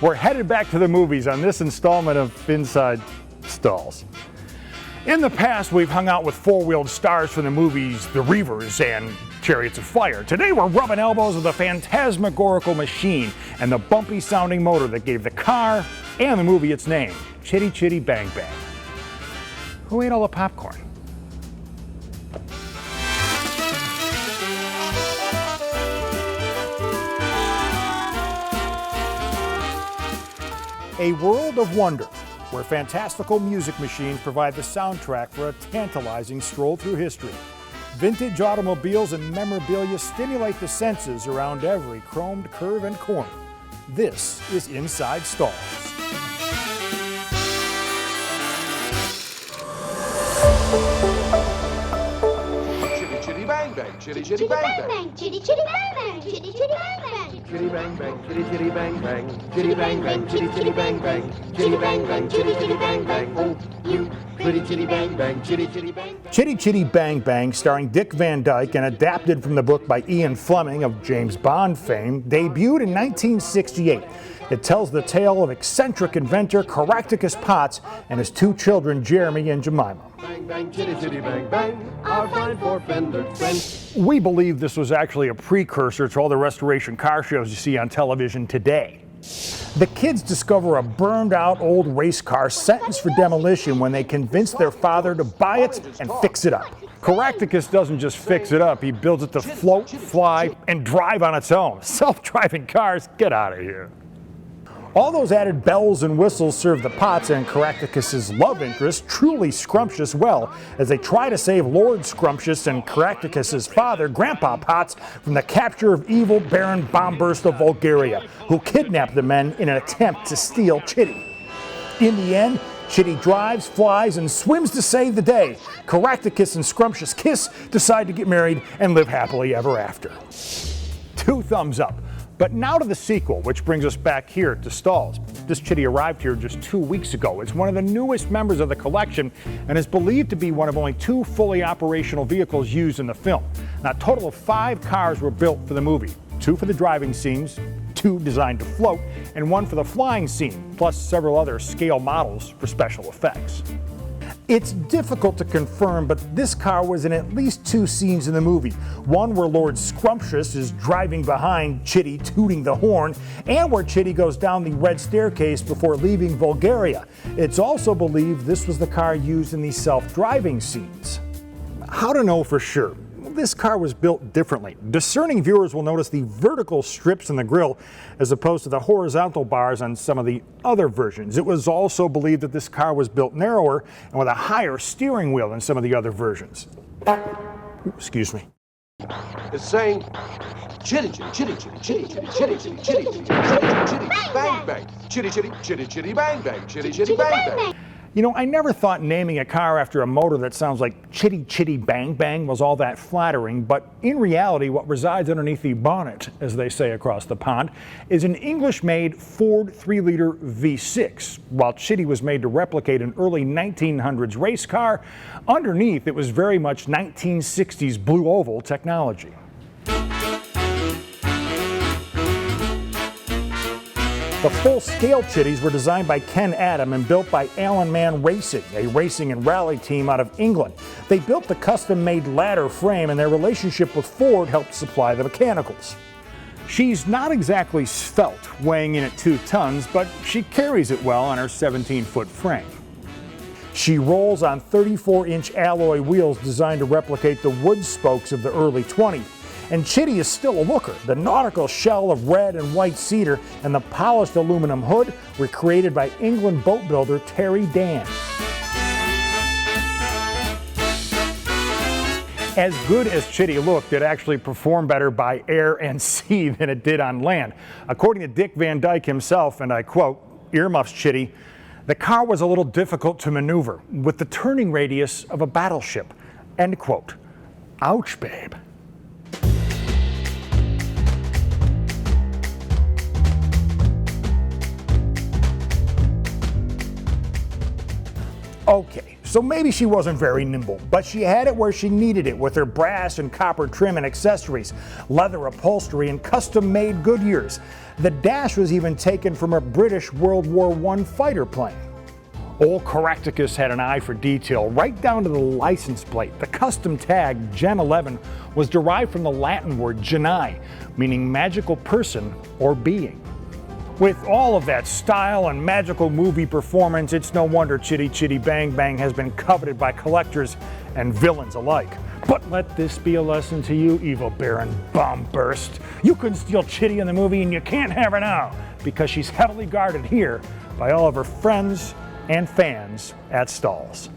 We're headed back to the movies on this installment of Inside Stahls. In the past, we've hung out with four-wheeled stars from the movies The Reavers and Chariots of Fire. Today, we're rubbing elbows with a phantasmagorical machine and the bumpy-sounding motor that gave the car and the movie its name, Chitty Chitty Bang Bang. Who ate all the popcorn? A world of wonder, where fantastical music machines provide the soundtrack for a tantalizing stroll through history. Vintage automobiles and memorabilia stimulate the senses around every chromed curve and corner. This is Inside Stahls. Chitty Chitty Bang Bang, Chitty Chitty Bang Bang, Chitty Chitty Bang Bang, Chitty Chitty Bang Bang. Chitty Bang Bang, Chitty Chitty Bang Bang, Chitty Bang Bang, Chitty Chitty Bang Bang, Chitty Bang Bang, Chitty Chitty Bang Bang. Oh, you pretty Chitty Bang Bang, Chitty Chitty Bang Bang. Chitty Chitty Bang Bang, starring Dick Van Dyke and adapted from the book by Ian Fleming of James Bond fame, debuted in 1968. It tells the tale of eccentric inventor Caractacus Potts and his two children, Jeremy and Jemima. Bang Bang, Chitty Chitty Bang Bang, our fine four-fendered friend. We believe this was actually a precursor to all the restoration car shows you see on television today. The kids discover a burned-out old race car sentenced for demolition when they convince their father to buy it and fix it up. Caractacus doesn't just fix it up, he builds it to float, fly, and drive on its own. Self-driving cars, get out of here. All those added bells and whistles serve the Potts and Caractacus's love interest, truly Scrumptious, well, as they try to save Lord Scrumptious and Caractacus's father, Grandpa Potts, from the capture of evil Baron Bombburst of Bulgaria, who kidnapped the men in an attempt to steal Chitty. In the end, Chitty drives, flies, and swims to save the day. Caractacus and Scrumptious kiss, decide to get married, and live happily ever after. 2 thumbs up. But now to the sequel, which brings us back here to Stahls. This Chitty arrived here just 2 weeks ago. It's one of the newest members of the collection and is believed to be one of only 2 fully operational vehicles used in the film. Now, a total of 5 cars were built for the movie. 2 for the driving scenes, 2 designed to float, and 1 for the flying scene, plus several other scale models for special effects. It's difficult to confirm, but this car was in at least 2 scenes in the movie. One where Lord Scrumptious is driving behind Chitty, tooting the horn, and where Chitty goes down the red staircase before leaving Bulgaria. It's also believed this was the car used in the self-driving scenes. How to know for sure? This car was built differently. Discerning viewers will notice the vertical strips in the grille as opposed to the horizontal bars on some of the other versions. It was also believed that this car was built narrower and with a higher steering wheel than some of the other versions. Excuse me. It's saying Chitty Chitty Chitty Chitty Chitty Chitty Chitty Chitty Chitty Chitty Chitty Chitty Bang Bang, Chitty Chitty Chitty Chitty Bang Bang, Chitty Chitty Bang Bang. You know, I never thought naming a car after a motor that sounds like Chitty Chitty Bang Bang was all that flattering, but in reality, what resides underneath the bonnet, as they say across the pond, is an English-made Ford 3-liter V6. While Chitty was made to replicate an early 1900s race car, underneath it was very much 1960s blue oval technology. The full-scale Chitties were designed by Ken Adam and built by Allen Man Racing, a racing and rally team out of England. They built the custom-made ladder frame, and their relationship with Ford helped supply the mechanicals. She's not exactly svelte, weighing in at 2 tons, but she carries it well on her 17-foot frame. She rolls on 34-inch alloy wheels designed to replicate the wood spokes of the early 20s. And Chitty is still a looker. The nautical shell of red and white cedar and the polished aluminum hood were created by England boat builder Terry Dan. As good as Chitty looked, it actually performed better by air and sea than it did on land. According to Dick Van Dyke himself, and I quote, "Earmuffs, Chitty, the car was a little difficult to maneuver with the turning radius of a battleship." End quote. Ouch, babe. Okay, so maybe she wasn't very nimble, but she had it where she needed it with her brass and copper trim and accessories, leather upholstery, and custom-made Goodyears. The dash was even taken from a British World War I fighter plane. Old Caractacus had an eye for detail, right down to the license plate. The custom tag, Gen 11, was derived from the Latin word genii, meaning magical person or being. With all of that style and magical movie performance, it's no wonder Chitty Chitty Bang Bang has been coveted by collectors and villains alike. But let this be a lesson to you, evil Baron Bombburst. You couldn't steal Chitty in the movie, and you can't have her now, because she's heavily guarded here by all of her friends and fans at Stahls.